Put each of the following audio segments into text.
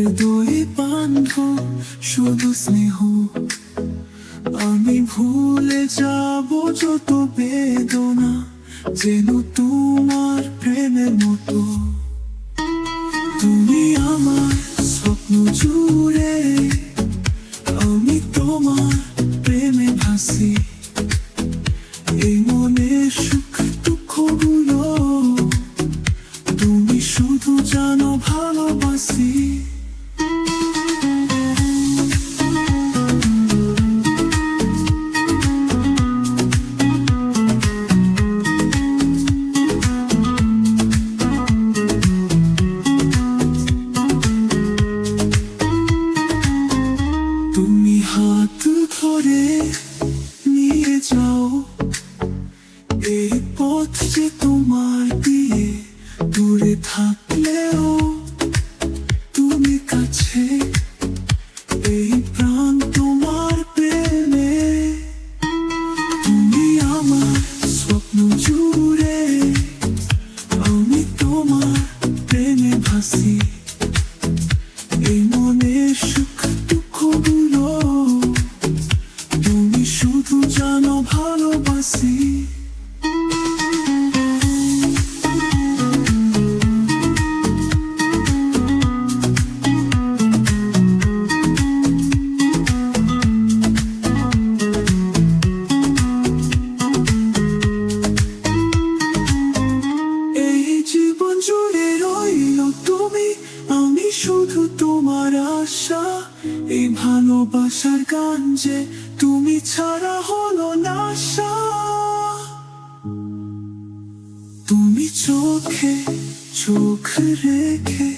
হৃদয়ে বাঁধো শুধু স্নেহ। আমি ভুলে যাব যত বেদনা, যেন তোমার প্রেমের মতো। তুমি আমার স্বপ্ন জুড়ে, আমি তোমার প্রেমে ভাসি। এই মনের সুখ দুঃখগুলো তুমি শুধু জানো ভালোবাসি। তুমি হাত ধরে নিয়ে যাও এই পথ যে তোমার দিয়ে। দূরে থাকলেও তুমি কাছে, এই প্রাণ তোমার প্রেমে। তুমি আমার স্বপ্ন জুড়ে, আমি তোমার প্রেমে ভাসি। এই মনের সুখ দুঃখগুলো তুমি শুধু জানো ভালোবাসি। এই জীবন জুড়ে রইল তুমি, আমি শুধু তোমার আশা। এই ভালোবাসার গান যে তুমি ছাড়া হলো না আশা। তুমি চোখে চোখ রেখে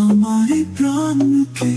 আমার এই প্রাণকে